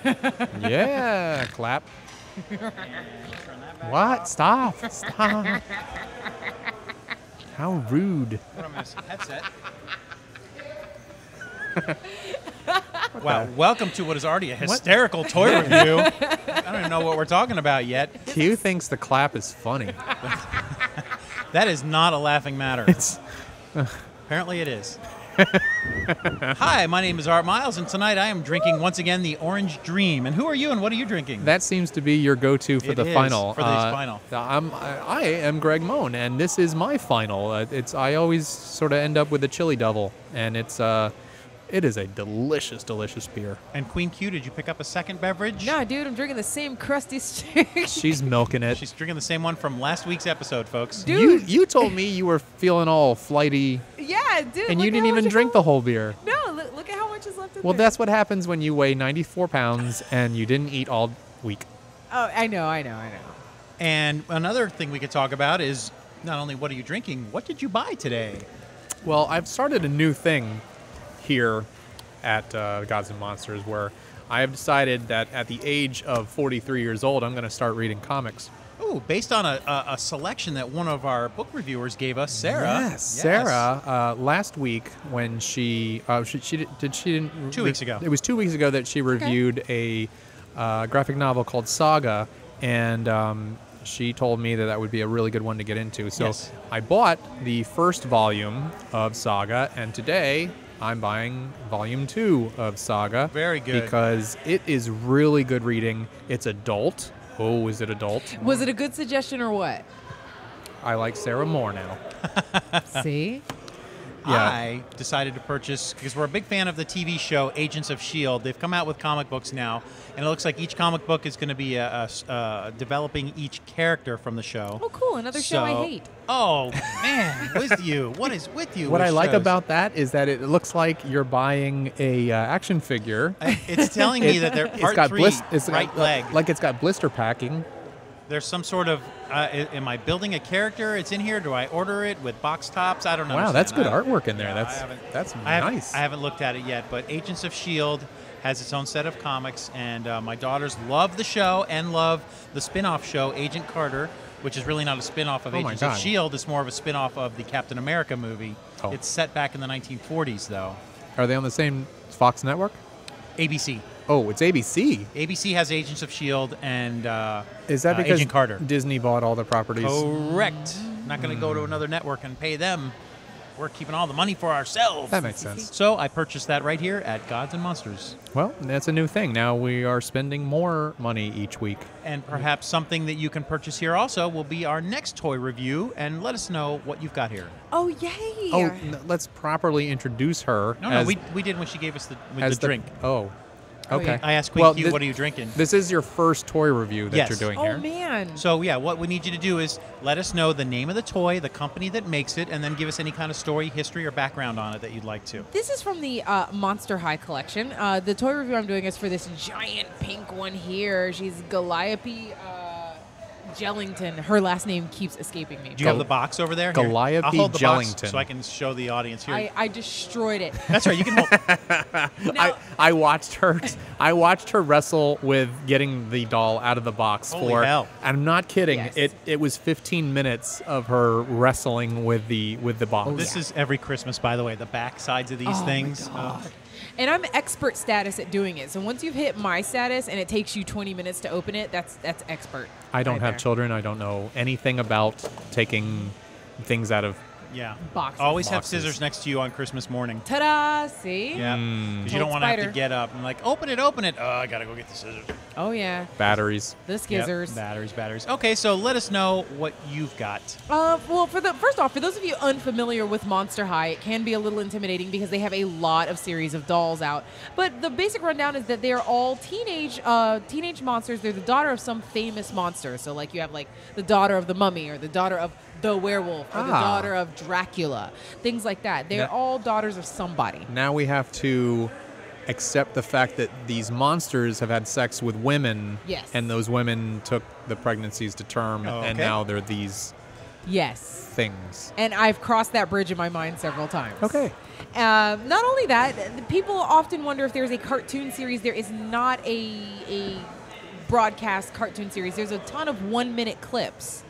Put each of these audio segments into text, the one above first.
Yeah, clap. What? Stop. Stop. How rude. Put on this headset. Wow, welcome to what is already a hysterical toy review. I don't even know what we're talking about yet. Q thinks the clap is funny. That is not a laughing matter. Apparently it is. Hi, my name is Art Miles, and tonight I am drinking once again the Orange Dream. And who are you, and what are you drinking? That seems to be your go-to for the final. For the final. I am Greg Moan, and this is my final. I always sort of end up with a Chili Devil, and it is a delicious, delicious beer. And QueenQ, did you pick up a second beverage? Nah, dude, I'm drinking the same crusty stick. She's milking it. She's drinking the same one from last week's episode, folks. Dude. You told me you were feeling all flighty. Yeah, dude. And you didn't even drink the whole beer. No, look at how much is left in Well, there. that's what happens when you weigh 94 pounds and you didn't eat all week. Oh, I know. And another thing we could talk about is not only what are you drinking, what did you buy today? Well, I've started a new thing here at Gods and Monsters where I have decided that at the age of 43 years old, I'm going to start reading comics. Oh, based on a selection that one of our book reviewers gave us, Sarah. Yes. Sarah, last week when she didn't 2 weeks ago. It was 2 weeks ago that she reviewed a graphic novel called Saga, and she told me that would be a really good one to get into. So yes. I bought the first volume of Saga, and today I'm buying volume 2 of Saga. Very good. Because it is really good reading. It's adult. Oh, is it adult? Was it a good suggestion or what? I like Sarah more now. See? Yeah. I decided to purchase, because we're a big fan of the TV show Agents of S.H.I.E.L.D. They've come out with comic books now, and it looks like each comic book is going to be developing each character from the show. Oh, cool. Another show I hate. Oh, man. With you. What is with you? What with I like shows? about that is that it looks like you're buying a action figure. It's telling me that they're part right leg. Like it's got blister packing. There's some sort of, am I building a character? It's in here. Do I order it with box tops? I don't know. Wow, that's good artwork in there. That's nice. I haven't looked at it yet, but Agents of S.H.I.E.L.D. has its own set of comics, and my daughters love the show and love the spin-off show, Agent Carter, which is really not a spin-off of Agents of S.H.I.E.L.D. It's more of a spin-off of the Captain America movie. Oh. It's set back in the 1940s, though. Are they on the same Fox network? ABC. Oh, it's ABC. ABC has Agents of S.H.I.E.L.D. and is that because Agent Carter. Disney bought all the properties? Correct. Not going to go to another network and pay them. We're keeping all the money for ourselves. That makes sense. So I purchased that right here at Gods and Monsters. Well, that's a new thing. Now we are spending more money each week. And perhaps something that you can purchase here also will be our next toy review, and let us know what you've got here. Oh, yay. Oh, let's properly introduce her. No, we did when she gave us the drink. Oh. Okay. I asked QueenQ, what are you drinking? This is your first toy review that you're doing here. Oh, man. So, yeah, what we need you to do is let us know the name of the toy, the company that makes it, and then give us any kind of story, history, or background on it that you'd like to. This is from the Monster High collection. The toy review I'm doing is for this giant pink one here. She's Gooliope Jellington. Her last name keeps escaping me. Do you have the box over there? Gooliope I'll hold the Jellington. box so I can show the audience here. I destroyed it. That's right. You can hold. Now, I watched her wrestle with getting the doll out of the box. Holy hell. I'm not kidding. Yes. It was 15 minutes of her wrestling with the box. This is every Christmas, by the way. The back sides of these things. My God. And I'm expert status at doing it. So once you've hit my status and it takes you 20 minutes to open it, that's expert. I don't have there. children. I don't know anything about taking things out of boxes. Always have scissors next to you on Christmas morning. Ta-da! See? Yeah. Because you don't want to have to get up and like, open it. Oh, I got to go get the scissors. Oh, yeah. Batteries. The skizzers. Yep. Batteries. Okay, so let us know what you've got. Well, first off, for those of you unfamiliar with Monster High, it can be a little intimidating because they have a lot of series of dolls out. But the basic rundown is that they are all teenage monsters. They're the daughter of some famous monster. So, like, you have, like, the daughter of the mummy or the daughter of the werewolf or the daughter of Dracula. Things like that. They're all daughters of somebody. Now we have to accept the fact that these monsters have had sex with women. Yes. And those women took the pregnancies to term, and now they're these Yes. things. And I've crossed that bridge in my mind several times. Okay. Not only that, people often wonder if there's a cartoon series. There is not a broadcast cartoon series. There's a ton of 1-minute clips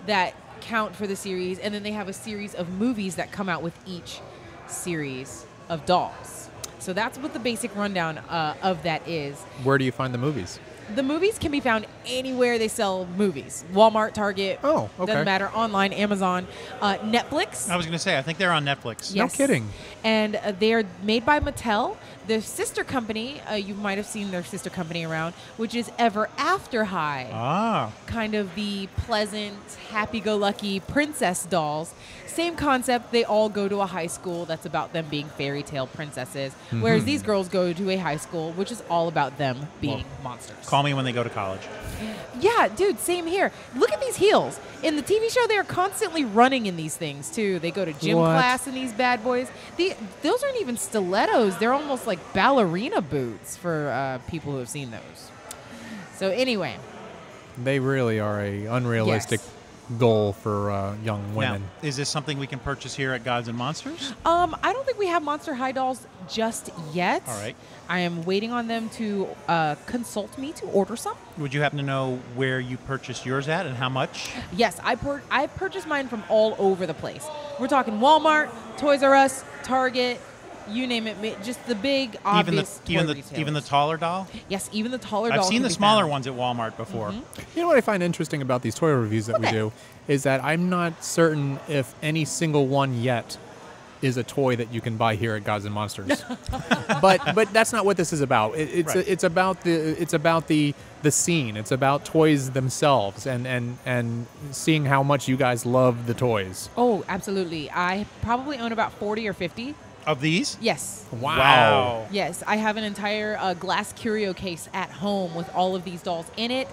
that count for the series, and then they have a series of movies that come out with each series of dolls. So that's what the basic rundown of that is. Where do you find the movies? The movies can be found anywhere they sell movies. Walmart, Target. Oh, okay. Doesn't matter. Online, Amazon, Netflix. I was going to say, I think they're on Netflix. Yes. No kidding. And they're made by Mattel. The sister company, you might have seen their sister company around, which is Ever After High. Ah. Kind of the pleasant, happy-go-lucky princess dolls. Same concept. They all go to a high school that's about them being fairy tale princesses, whereas these girls go to a high school which is all about them being monsters. Call me when they go to college. Yeah, dude, same here. Look at these heels. In the TV show, they are constantly running in these things, too. They go to gym class in these bad boys. Those aren't even stilettos. They're almost like ballerina boots for people who have seen those. So anyway. They really are a unrealistic goal for young women. Now, is this something we can purchase here at Gods and Monsters? I don't think we have Monster High dolls just yet. All right. I am waiting on them to consult me to order some. Would you happen to know where you purchased yours at and how much? Yes, I purchased mine from all over the place. We're talking Walmart, Toys R Us, Target, you name it. Just the big, obvious even retailers. the taller doll? Yes, even the taller doll. I've seen the smaller ones at Walmart before. You know what I find interesting about these toy reviews that we do is that I'm not certain if any single one yet is a toy that you can buy here at Gods and Monsters. but that's not what this is about. It's about the scene. It's about toys themselves and seeing how much you guys love the toys. Oh, absolutely. I probably own about 40 or 50. Of these? Yes. Wow. Yes, I have an entire glass curio case at home with all of these dolls in it.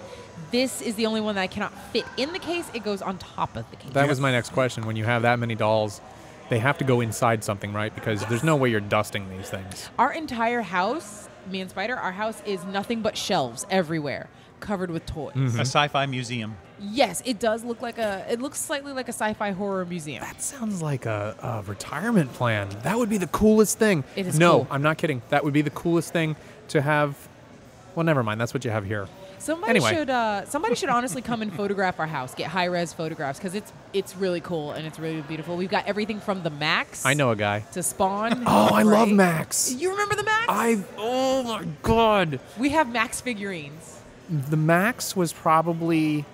This is the only one that I cannot fit in the case. It goes on top of the case. That was my next question. When you have that many dolls, they have to go inside something, right? Because there's no way you're dusting these things. Our entire house, me and Spider, our house is nothing but shelves everywhere, covered with toys. A sci-fi museum. Yes, it does look like it looks slightly like a sci-fi horror museum. That sounds like a retirement plan. That would be the coolest thing. It is No, cool. I'm not kidding. That would be the coolest thing to have. Well, never mind. That's what you have here. Somebody should honestly come and photograph our house, get high-res photographs, because it's really cool and it's really beautiful. We've got everything from the Max. I know a guy. To Spawn. Oh, I love right? Max. You remember the Max? Oh my God. We have Max figurines. The Max was probably,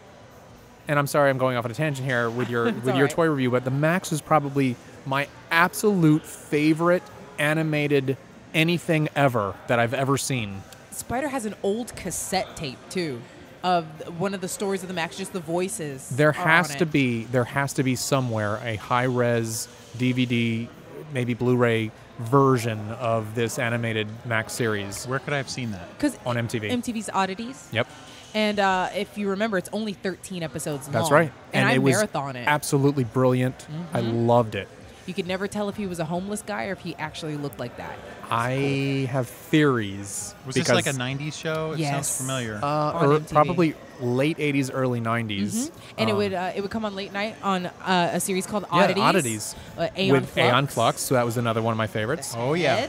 and I'm sorry I'm going off on a tangent here with your toy review, but the Max was probably my absolute favorite animated anything ever that I've ever seen. Spider has an old cassette tape too of one of the stories of the Max, just the voices. There has to be somewhere a high-res DVD, maybe Blu-ray version of this animated Max series. Where could I have seen that? Because on MTV. MTV's Oddities. Yep. And if you remember, it's only 13 episodes long. That's right. And I it was marathon it. Absolutely brilliant. I loved it. You could never tell if he was a homeless guy or if he actually looked like that. I have theories. Was this like a 90s show? It sounds familiar. Or probably late 80s, early 90s. And it would come on late night on a series called Oddities. Yeah, Oddities. With Aeon Flux, so that was another one of my favorites. Oh, yeah.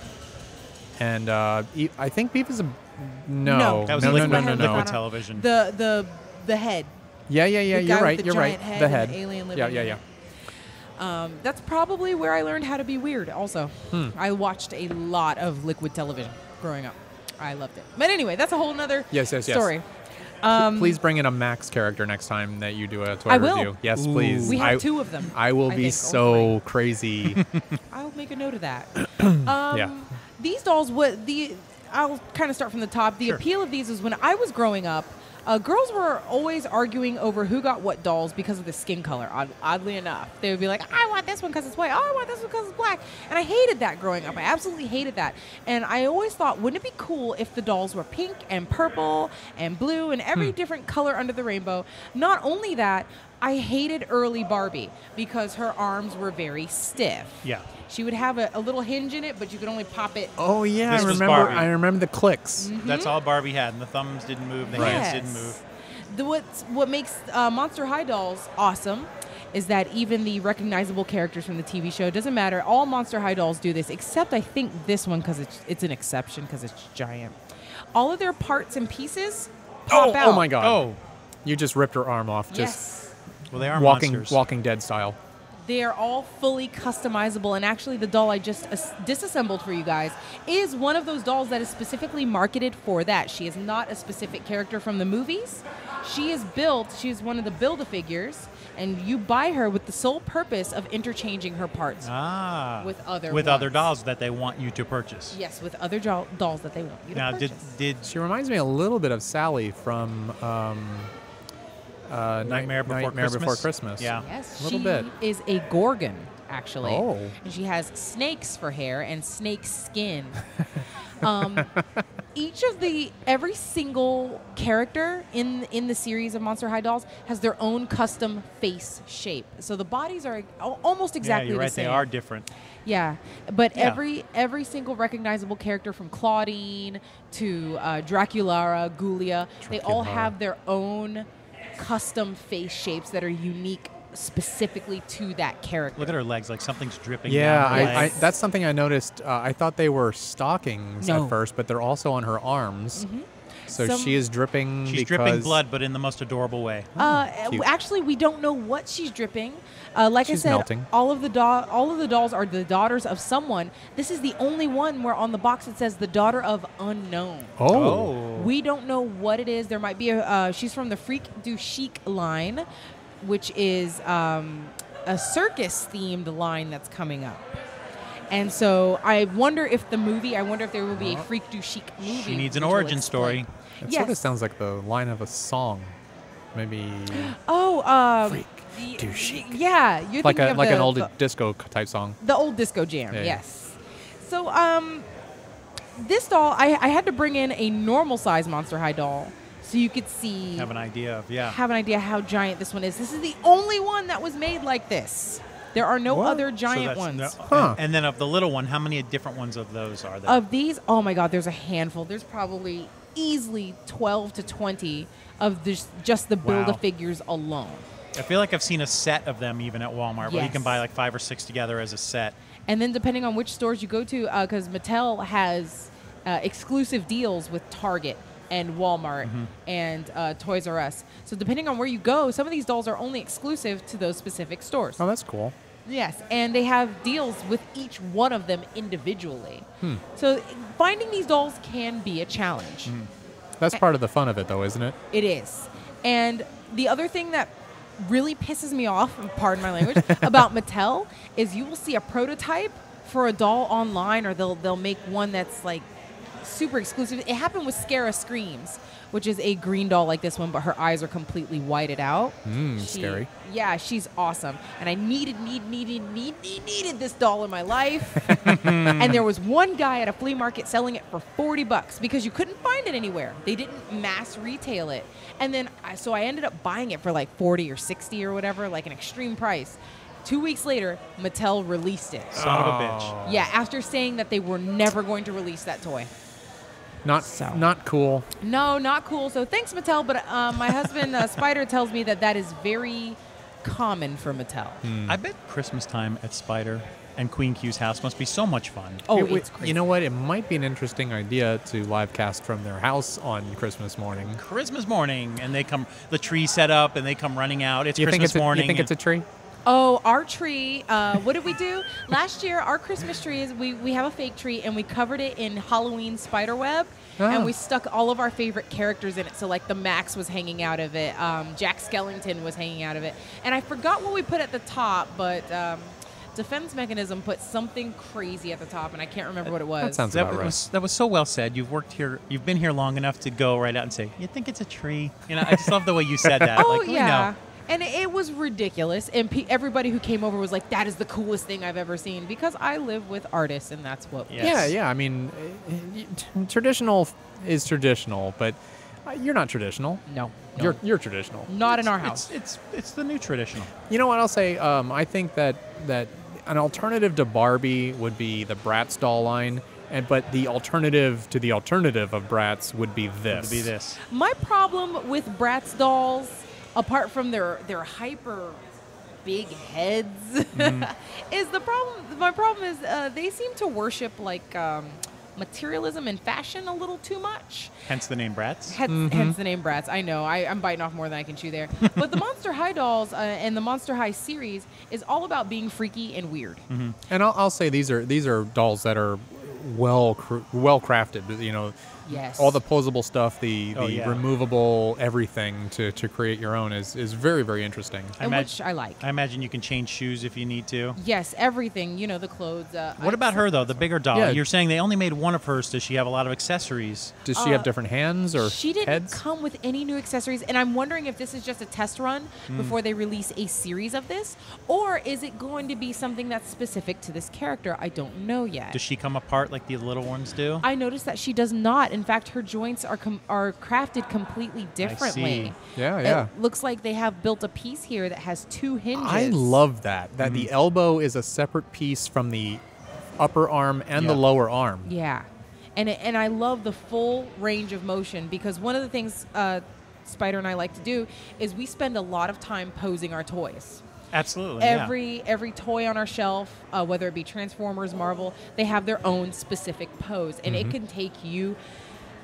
And I think Beef is a... No. That was no. Liquid Television. The head. Yeah, you're right. The head. The alien living. Yeah. That's probably where I learned how to be weird also. I watched a lot of Liquid Television growing up. I loved it. But anyway, that's a whole nother story. Please bring in a Max character next time that you do a toy review. Yes, please. We have 2 of them. I will be so crazy. I'll make a note of that. Yeah. These dolls, I'll kind of start from the top. The appeal of these is when I was growing up, girls were always arguing over who got what dolls because of the skin color, oddly enough. They would be like, I want this one because it's white. Oh, I want this one because it's black. And I hated that growing up. I absolutely hated that. And I always thought, wouldn't it be cool if the dolls were pink and purple and blue and every different color under the rainbow? Not only that, I hated early Barbie because her arms were very stiff. Yeah. She would have a little hinge in it, but you could only pop it. Oh yeah, This was I Barbie. remember the clicks. That's all Barbie had, and the thumbs didn't move, the hands didn't move. What makes Monster High dolls awesome is that even the recognizable characters from the TV show, doesn't matter, all Monster High dolls do this, except I think this one, because it's an exception because it's giant. All of their parts and pieces pop out. Oh my God. Oh. You just ripped her arm off. Yes. Well, they are Walking monsters. Walking Dead style. They are all fully customizable, and actually the doll I just disassembled for you guys is one of those dolls that is specifically marketed for that. She is not a specific character from the movies. She is one of the Build-A-Figures, and you buy her with the sole purpose of interchanging her parts with other dolls that they want you to purchase. Yes, with other dolls that they want you to purchase. She reminds me a little bit of Sally from Nightmare Before Christmas. Yeah. Yes, a little bit. She is a Gorgon, actually. Oh. And she has snakes for hair and snake skin. Every single character in the series of Monster High dolls has their own custom face shape. So the bodies are almost exactly you're right, the same. they are different. Yeah, but every single recognizable character from Claudine to Draculara, Ghoulia, they all have their own custom face shapes that are unique specifically to that character. Look at her legs, like something's dripping Yeah, down her legs. that's something I noticed. I thought they were stockings at first, but they're also on her arms. Mm-hmm. So she is dripping. She's dripping blood, but in the most adorable way. Actually, we don't know what she's dripping. Like she's I said, melting. all of the dolls are the daughters of someone. This is the only one where on the box it says the daughter of unknown. Oh. We don't know what it is. There might be she's from the Freak du Chic line, which is a circus-themed line that's coming up. And so I wonder if there will be a Freak du Chic movie. She needs an origin story. It sort of sounds like the line of a song. Maybe. Freak du Chic. Yeah, you're like thinking of an old disco type song. The old disco jam, yeah. yes. So this doll, I had to bring in a normal size Monster High doll so you could see. Have an idea how giant this one is. This is the only one that was made like this. There are no other giant ones. And then of the little one, how many different ones of those are there? Of these, oh my God, there's a handful. There's probably easily 12 to 20 of just the Build-A-Figures alone. I feel like I've seen a set of them even at Walmart where you can buy like 5 or 6 together as a set. And then depending on which stores you go to, because Mattel has exclusive deals with Target and Walmart and Toys R Us. So depending on where you go, some of these dolls are only exclusive to those specific stores. Oh, that's cool. Yes, and they have deals with each one of them individually. So finding these dolls can be a challenge. That's part of the fun of it, though, isn't it? It is. And the other thing that really pisses me off, pardon my language, about Mattel is you will see a prototype for a doll online, or they'll make one that's like super exclusive. It happened with Scara Screams, which is a green doll like this one, but her eyes are completely whited out. Scary. Yeah, she's awesome. And I needed this doll in my life. And there was one guy at a flea market selling it for $40 because you couldn't find it anywhere. They didn't mass retail it. And then, so I ended up buying it for like 40 or 60 or whatever, like an extreme price. 2 weeks later, Mattel released it. Son of a bitch. Yeah, after saying that they were never going to release that toy. Not cool. No, not cool. So thanks, Mattel. But my husband, Spider, tells me that is very common for Mattel. I bet Christmas time at Spider and QueenQ's house must be so much fun. Oh, it's crazy. You know what? It might be an interesting idea to live cast from their house on Christmas morning. And they come, the tree set up, and they come running out. It's Christmas morning. You think it's a tree? Oh, our tree. What did we do? Last year, our Christmas tree is we have a fake tree, and we covered it in Halloween spider web, and we stuck all of our favorite characters in it. So, like, the Max was hanging out of it. Jack Skellington was hanging out of it. And I forgot what we put at the top, but Defense Mechanism put something crazy at the top, and I can't remember what it was. That sounds about right. That was so well said. You've been here long enough to go right out and say, you think it's a tree? You know, I just love the way you said that. Oh, like, yeah. We know. And it was ridiculous. And everybody who came over was like, that is the coolest thing I've ever seen. Because I live with artists, and that's what... Yes. Yeah. I mean, traditional is traditional, but you're not traditional. No. You're traditional. Not in our house. It's the new traditional. You know what I'll say? I think that an alternative to Barbie would be the Bratz doll line. But the alternative to the alternative of Bratz would be this. My problem with Bratz dolls, apart from their hyper big heads. Is the problem? My problem is they seem to worship like materialism and fashion a little too much. Hence the name Bratz. Hence the name Bratz. I know. I'm biting off more than I can chew there. But the Monster High dolls and the Monster High series is all about being freaky and weird. And I'll say these are dolls that are well crafted. You know, yes, all the posable stuff, the yeah. removable everything to create your own is very, very interesting. And which I like. I imagine you can change shoes if you need to. Yes, everything. You know, the clothes. What about her though? The bigger doll. Yeah. You're saying they only made one of hers. Does she have a lot of accessories? Does she have different hands or she didn't heads? come with any new accessories, and I'm wondering if this is just a test run before they release a series of this, or is it going to be something that's specific to this character? I don't know yet. Does she come apart like the little ones do? I noticed that she does not. In fact, her joints are crafted completely differently. Yeah. It looks like they have built a piece here that has 2 hinges. I love that the elbow is a separate piece from the upper arm and the lower arm. Yeah. And I love the full range of motion, because one of the things Spider and I like to do is we spend a lot of time posing our toys. Absolutely. Every toy on our shelf, whether it be Transformers, Marvel, they have their own specific pose, and it can take you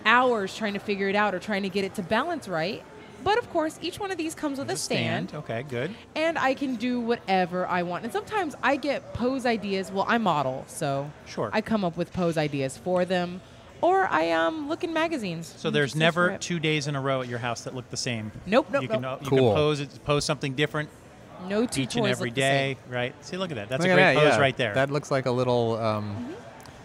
hours trying to figure it out or trying to get it to balance right. But of course, each one of these comes with a stand. Okay, good. And I can do whatever I want. And sometimes I get pose ideas. Well, I model, so sure. I come up with pose ideas for them. Or I look in magazines. So there's never 2 days in a row at your house that look the same. Nope. You can Cool. pose something different. No two each toys and every look the day, same. right? See, look at that. That's Look a at great that, pose right there. That looks like a little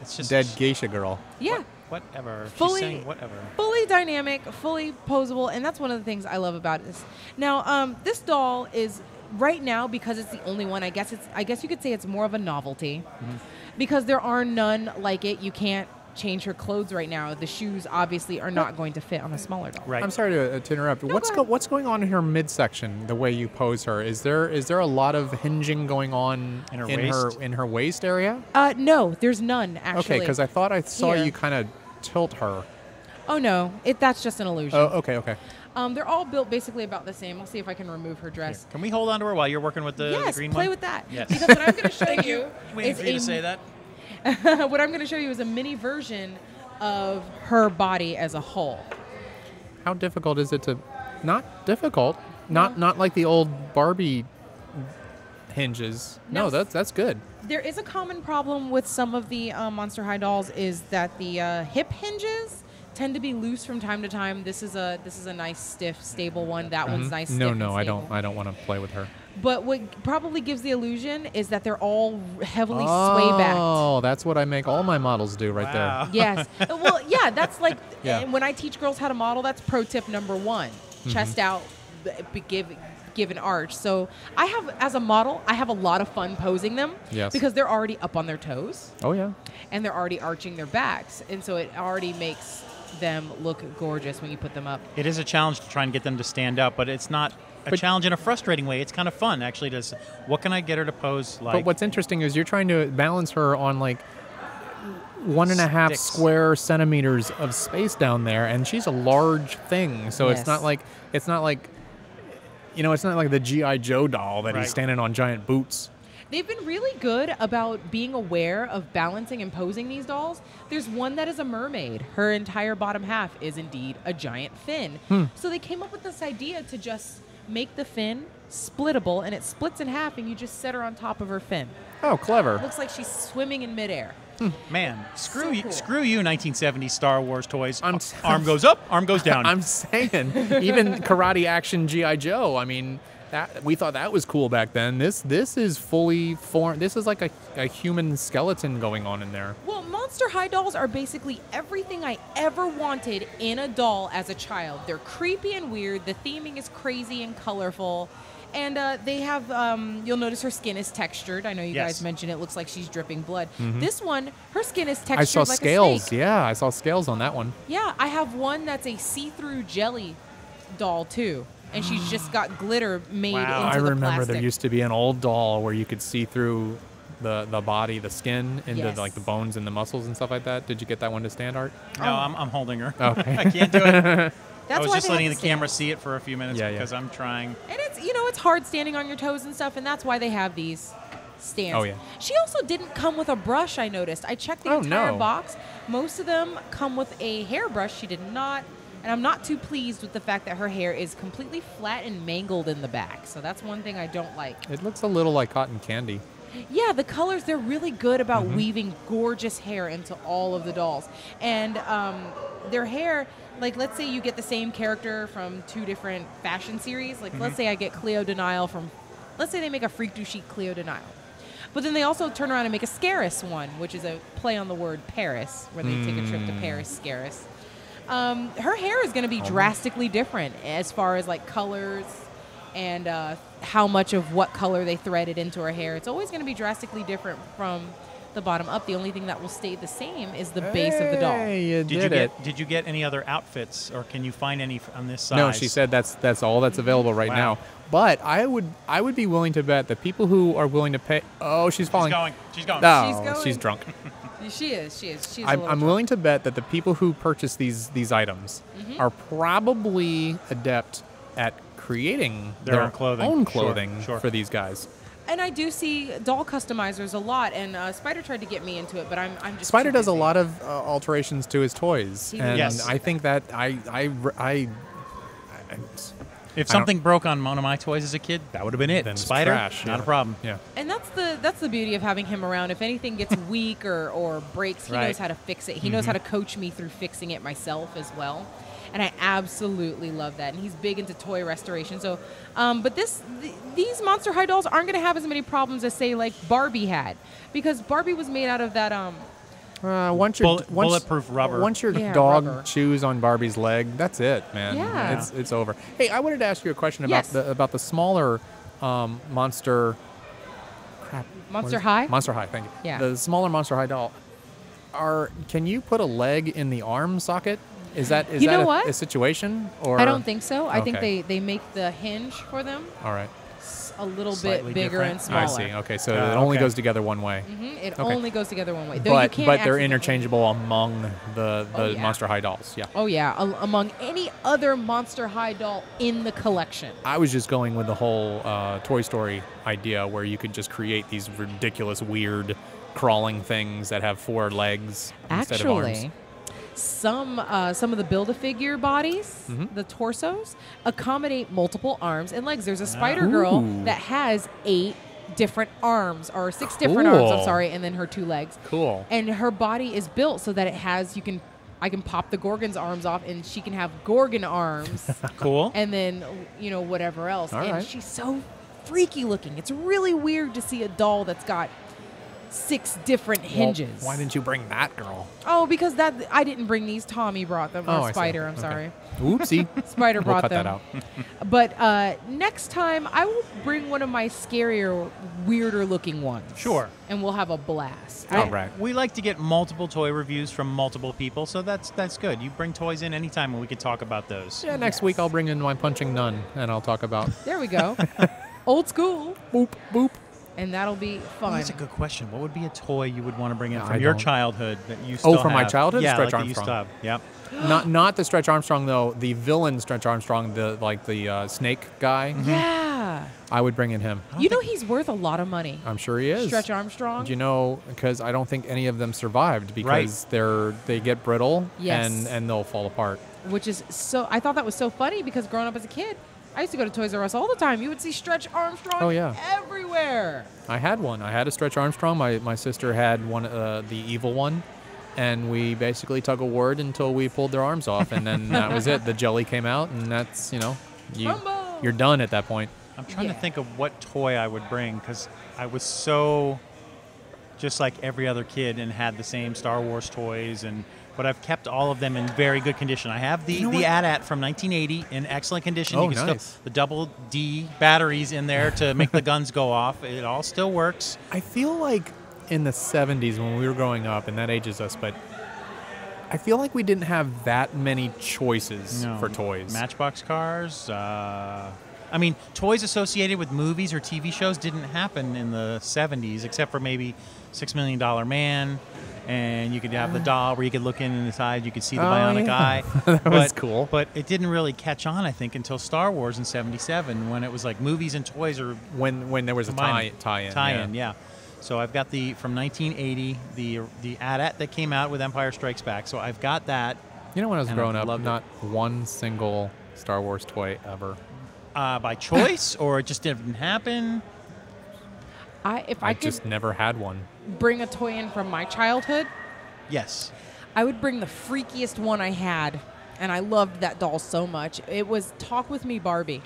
It's just dead geisha girl. Yeah. Whatever. Fully- She's saying whatever. Fully dynamic, fully posable, and that's one of the things I love about this. Now, this doll is right now, because it's the only one. I guess you could say it's more of a novelty, because there are none like it. You can't change her clothes right now. The shoes obviously are not going to fit on a smaller doll. Right. I'm sorry to interrupt. No, go ahead. What's going on in her midsection? The way you pose her, is there a lot of hinging going on In her waist? in her waist area? No, there's none actually. Okay, because I thought I saw Here. you kind of tilt her. Oh no, that's just an illusion. Oh, okay. They're all built basically about the same. I'll see if I can remove her dress. Can we hold on to her while you're working with the Yes, green play one? with that. Yes. Because what I'm going to show you Waiting for you to say that. what I'm going to show you is a mini version of her body as a whole. How difficult is it to? Not difficult. Not like the old Barbie hinges. No, that's good. There is a common problem with some of the Monster High dolls is that the hip hinges tend to be loose from time to time. This is a nice, stiff, stable one. That one's nice. No, stiff and I stable. don't want to play with her. But what probably gives the illusion is that they're all heavily sway backed. Oh, that's what I make all my models do right Wow. there. Yes. Well, yeah, that's like Yeah. when I teach girls how to model, that's pro tip number 1. Chest out, give an arch. So I have, as a model, I have a lot of fun posing them. Yes. Because they're already up on their toes. Oh yeah. And they're already arching their backs. And so it already makes them look gorgeous when you put them up. It is a challenge to try and get them to stand up, but it's not a challenge in a frustrating way. It's kind of fun, actually. What can I get her to pose like? But what's interesting is you're trying to balance her on like 1.5 Sticks. square centimeters of space down there, and she's a large thing. So Yes. it's not like it's not like the G.I. Joe doll that Right. he's standing on giant boots. They've been really good about being aware of balancing and posing these dolls. There's one that is a mermaid. Her entire bottom half is indeed a giant fin. So they came up with this idea to just make the fin splittable, and it splits in half, and you just set her on top of her fin. Oh, clever. Looks like she's swimming in midair. Man, screw So you, cool. screw you, 1970s Star Wars toys. I'm- Arm goes up, arm goes down. I'm saying, even karate action G.I. Joe. I mean, that we thought that was cool back then. This is fully formed. This is like a human skeleton going on in there. Well, Monster High dolls are basically everything I ever wanted in a doll as a child. They're creepy and weird. The theming is crazy and colorful. And they have, you'll notice her skin is textured. I know you Yes. guys mentioned it looks like she's dripping blood. This one, her skin is textured I saw like scales. a snake. Yeah, I saw scales on that one. Yeah, I have one that's a see-through jelly doll, too. And she's just got glitter made Wow. into I the remember plastic. there used to be an old doll where you could see through the body, the skin, into Yes. like the bones and the muscles and stuff like that. Did you get that one to stand, Art? No, I'm holding her. Okay. I can't do it. That's I was why just they have letting the the camera stands. see it for a few minutes because I'm trying. And it's it's hard standing on your toes and stuff, and that's why they have these stands. Oh, yeah. She also didn't come with a brush, I noticed. I checked the entire box. Most of them come with a hairbrush. She did not. And I'm not too pleased with the fact that her hair is completely flat and mangled in the back. So that's one thing I don't like. It looks a little like cotton candy. Yeah, the colors, they're really good about weaving gorgeous hair into all of the dolls. And their hair, like let's say you get the same character from 2 different fashion series. Like let's say I get Cleo Denial from, let's say they make a Freak du Chic Cleo Denial. But then they also turn around and make a Scaris one, which is a play on the word Paris, where they take a trip to Paris, Scaris. Her hair is going to be drastically different as far as like colors and how much of what color they threaded into her hair. It's always going to be drastically different from the bottom up. The only thing that will stay the same is the base of the doll. Did you get any other outfits, or can you find any on this size? No, she said that's all that's available right now. But I would be willing to bet that people who are willing to pay. Oh, she's falling. She's going. No, she's drunk. She is. She's I'm willing to bet that the people who purchase these items are probably adept at creating their own clothing Sure. for these guys. And I do see doll customizers a lot, and Spider tried to get me into it, but I'm just Spider too does a busy. lot of alterations to his toys, and Yes. I think that If something broke on one of my toys as a kid, that would have been it. Then it's Spider, trash, not yeah. a problem. Yeah. And that's the beauty of having him around. If anything gets weak or breaks, he Right. knows how to fix it. He knows how to coach me through fixing it myself as well. And I absolutely love that. And he's big into toy restoration. So, but these Monster High dolls aren't going to have as many problems as, say, like Barbie had. Because Barbie was made out of that... bulletproof rubber. Once your dog rubber. chews on Barbie's leg, that's it, man. Yeah. It's over. Hey, I wanted to ask you a question about Yes. about the smaller Monster. Crap. Monster High? Monster High. Thank you. Yeah. The smaller Monster High doll. Can you put a leg in the arm socket? Is that You know what? a situation? Or I don't think so. I think Okay. they make the hinge for them All right. a little Slightly bit bigger different. and smaller. I see. Okay, so it only goes together one way. It Okay. only goes together one way. Though you But can't they're accidentally- interchangeable among the yeah. Monster High dolls. Yeah. Oh, yeah. Among any other Monster High doll in the collection. I was just going with the whole Toy Story idea where you could just create these ridiculous, weird, crawling things that have 4 legs instead of arms. Actually, some of the Build-A-Figure bodies, the torsos, accommodate multiple arms and legs. There's a Spider-Girl Ooh. that has 8 different arms, or 6 different arms, I'm Cool. sorry, and then her 2 legs. Cool. And her body is built so that it has, I can pop the Gorgon's arms off, and she can have Gorgon arms, Cool. and then, whatever else. All and right. she's so freaky looking. It's really weird to see a doll that's got 6 different hinges. Well, why didn't you bring that girl? Oh, because I didn't bring these. Tommy brought them. Oh, Or I see. Spider, I'm Okay. sorry. Oopsie. Spider We'll brought cut them. that out. But next time, I will bring one of my scarier, weirder looking ones. Sure. And we'll have a blast. All right. We like to get multiple toy reviews from multiple people, so that's good. You bring toys in anytime, and we can talk about those. Yeah, next week I'll bring in my punching nun, and I'll talk about There we go. Old school. boop, boop. And that'll be fun. That's a good question. What would be a toy you would want to bring in I from your don't- childhood that you still have? from my childhood? Yeah, Stretch like that you still Armstrong. have. Yep. Not the Stretch Armstrong, though. The villain Stretch Armstrong, the snake guy. Yeah. I would bring in him. You know he's worth a lot of money. I'm sure he is. Stretch Armstrong. Do you know, because I don't think any of them survived because they get brittle Yes. and they'll fall apart. Which is so, I thought that was so funny because growing up as a kid, I used to go to Toys R Us all the time. You would see Stretch Armstrong Oh, yeah. everywhere. I had one. I had a Stretch Armstrong. My sister had one, the evil one, and we basically tug-of-warred until we pulled their arms off, and then that was it. The jelly came out, and that's, Rumble! you're done at that point. I'm trying to Yeah. think of what toy I would bring because I was so just like every other kid and had the same Star Wars toys, but I've kept all of them in very good condition. I have the AT-AT from 1980 in excellent condition. Oh, You can nice. still the double D batteries in there to make the guns go off. It all still works. I feel like in the 70s when we were growing up, and that ages us, but I feel like we didn't have that many choices No. for toys. Matchbox cars. I mean, toys associated with movies or TV shows didn't happen in the 70s, except for maybe $6 Million Man, and you could have the doll where you could look in inside, you could see the bionic eye. That was cool. But it didn't really catch on, I think, until Star Wars in '77, when it was like movies and toys are when there was a tie-in. Tie-in, yeah. So I've got the from 1980, the AT-AT that came out with Empire Strikes Back. So I've got that. You know, when I was growing up, not one single Star Wars toy ever. By choice, or it just didn't happen? If I could just never had one. bring a toy in from my childhood, Yes. I would bring the freakiest one I had, and I loved that doll so much. It was Talk With Me Barbie.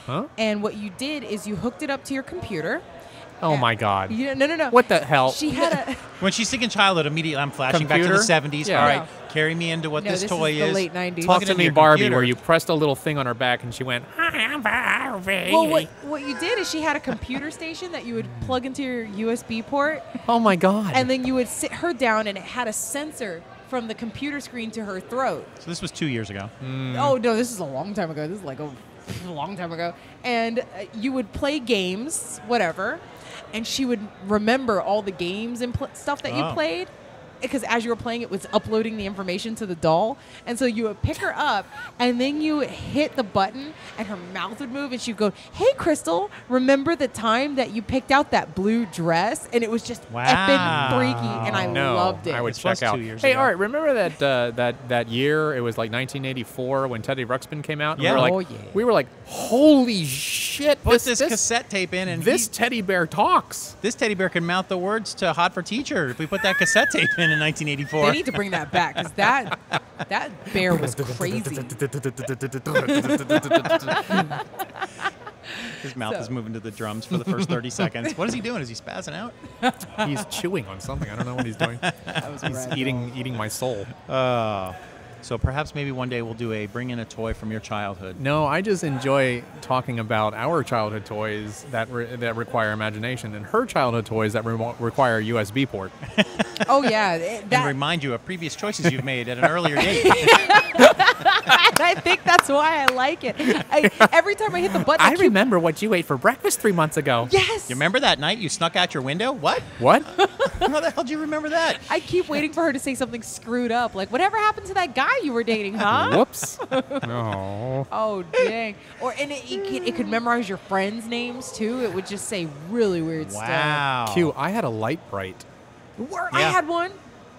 Huh? And what you did is you hooked it up to your computer. Oh my God. No. What the hell? She had a... When she's thinking childhood, immediately I'm flashing back to the 70s. Yeah. All right, carry me into what this toy is the late 90s. Talk Plug it to into me, your Barbie, computer. where you pressed a little thing on her back and she went, "Hi, I'm Barbie." Well, what you did is she had a computer station that you would plug into your USB port, Oh my God. and then you would sit her down, and it had a sensor from the computer screen to her throat. So this was 2 years ago. Oh, no, this is a long time ago. This is like a long time ago. And you would play games, whatever, and she would remember all the games and stuff that you played. Because as you were playing, it was uploading the information to the doll. And so you would pick her up, and then you would hit the button, and her mouth would move, and she'd go, "Hey, Crystal, remember the time that you picked out that blue dress?" And it was just epic freaky, and I loved it. I would This check was out. 2 years Hey, ago. all right, remember that year? It was like 1984 when Teddy Ruxpin came out? And Yeah. We were like, holy shit. Put this cassette tape in, and this teddy bear talks. this teddy bear can mouth the words to "Hot for Teacher" if we put that cassette tape in 1984. They need to bring that back, because that bear was crazy. His mouth is moving to the drums for the first 30 seconds. What is he doing? Is he spazzing out? He's chewing on something. I don't know what he's doing. He's eating my soul. So perhaps maybe one day we'll do a bring in a toy from your childhood. No, I just enjoy talking about our childhood toys that require imagination, and her childhood toys that require a USB port. Oh, yeah. And remind you of previous choices you've made at an earlier date. I think that's why I like it. Every time I hit the button, I remember what you ate for breakfast 3 months ago. Yes. You remember that night you snuck out your window? What? What? How the hell do you remember that? I keep waiting for her to say something screwed up, like, "Whatever happened to that guy you were dating, huh?" Whoops. Oh. Oh, dang. And it could memorize your friends' names, too. It would just say really weird stuff. Wow. Q, I had a light bright. I had one.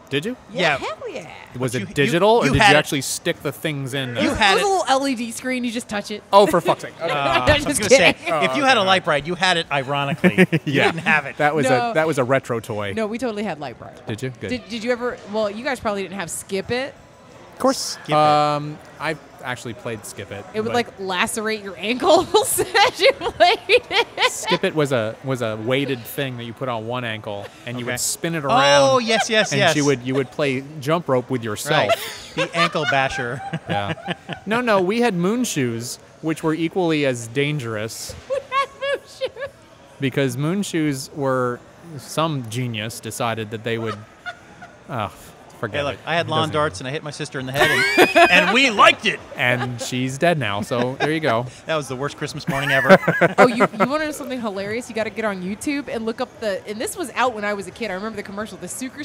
Did you? Yeah. Hell yeah. Was you- it digital, you or did had you it. actually stick the things in? You had it it. was a little LED screen. You just touch it. Oh, for fuck's sake. I was Just going to say, kidding. if you had a light bright, you had it ironically. You Yeah. didn't have it. That was No. that was a retro toy. No, we totally had Light Bright. Did you? Good. Did you ever? Well, you guys probably didn't have Skip It. Of course. Skip It. I actually played Skip It. It would but like lacerate your ankles as you played it. Skip It was a weighted thing that you put on one ankle, and you Okay. would spin it around. Oh, yes, and yes. you would play jump rope with yourself. Right. The ankle basher. Yeah. No, we had moon shoes, which were equally as dangerous We had moon shoes. because moon shoes were some genius decided that they would. Oh, forget Hey, look, it. I had It lawn doesn't- darts and I hit my sister in the head, and we liked it. and she's dead now. So there you go. That was the worst Christmas morning ever. Oh, you want to know something hilarious? You got to get on YouTube and look up and this was out when I was a kid. I remember the commercial, the Sucker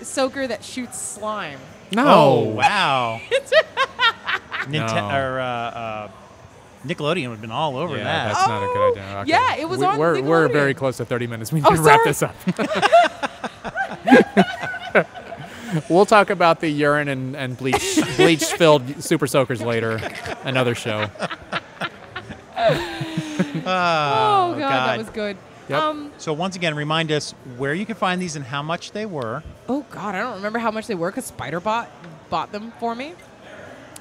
Soaker that shoots slime. No. Oh, wow. No. Nickelodeon would have been all over Yeah, that. that's not a good idea. Okay. Yeah, it was on We're Nickelodeon. very close to 30 minutes. We need Oh, to wrap sorry. this up. We'll talk about the urine and bleach-filled Super Soakers later. Another show. Oh, God, that was good. Yep. So once again, remind us where you can find these and how much they were. Oh, God, I don't remember how much they were because Spiderbot bought them for me.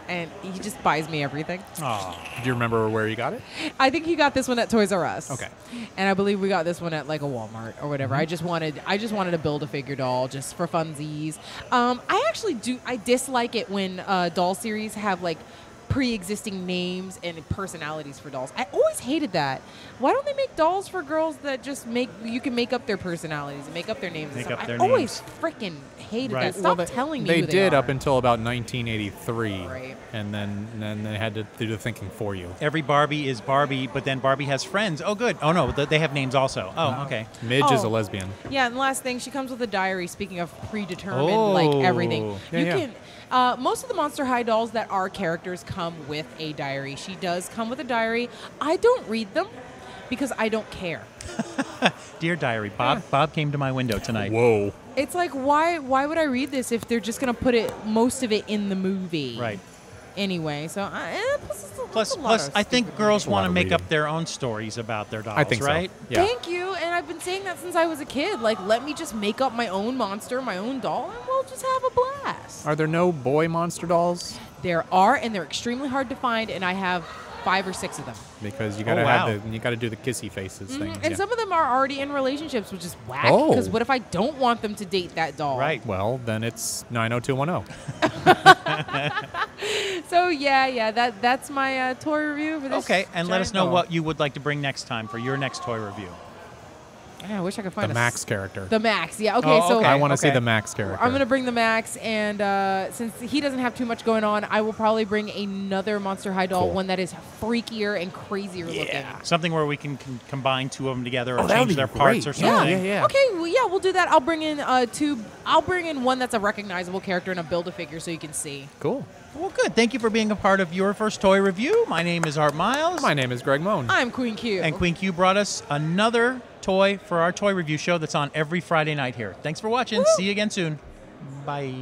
And he just buys me everything. Oh, Do you remember where you got it? I think he got this one at Toys R Us. Okay. And I believe we got this one at like a Walmart or whatever. I just wanted to build a figure doll just for funsies. I dislike it when doll series have like pre-existing names and personalities for dolls. I always hated that. Why don't they make dolls for girls that just you can make up their personalities and make up their names? I always freaking hated that. Stop telling me they who did are. up until about 1983, Right. and then they had to do the thinking for you. Every Barbie is Barbie, but then Barbie has friends. Oh, good. Oh, no, they have names also. Oh, okay. Midge is a lesbian. Yeah, and the last thing, she comes with a diary. Speaking of predetermined, like everything, Yeah, most of the Monster High dolls that are characters come with a diary. She does come with a diary. I don't read them because I don't care. Dear Diary, Bob came to my window tonight. Whoa. It's like, why would I read this if they're just going to put most of it in the movie? Right. Anyway, so Plus, I think girls want to make up their own stories about their dolls, I think right? So. Yeah. Thank you, and I've been saying that since I was a kid. Like, let me just make up my own monster, my own doll, and we'll just have a blast. Are there no boy monster dolls? There are, and they're extremely hard to find, and I have 5 or 6 of them. Because you gotta you gotta do the kissy faces thing. And some of them are already in relationships, which is whack. Oh. Because what if I don't want them to date that doll? Right. Well, then it's 90210. So yeah, that's my toy review for this. Okay, and let us know doll. what you would like to bring next time for your next toy review. Yeah, I wish I could find The Max character. The Max, yeah. Okay, Oh, so okay. I want to see the Max character. I'm going to bring the Max, and since he doesn't have too much going on, I will probably bring another Monster High doll, Cool. one that is freakier and crazier looking. Something where we can combine 2 of them together or that would change be their parts great. or something. Yeah. Okay, well, yeah, we'll do that. I'll bring in I'll bring in one that's a recognizable character and a Build-A-Figure so you can see. Cool. Well, good. Thank you for being a part of your first toy review. My name is Art Miles. My name is Greg Moan. I'm QueenQ. And QueenQ brought us another toy for our toy review show that's on every Friday night here. Thanks for watching. See you again soon. Bye.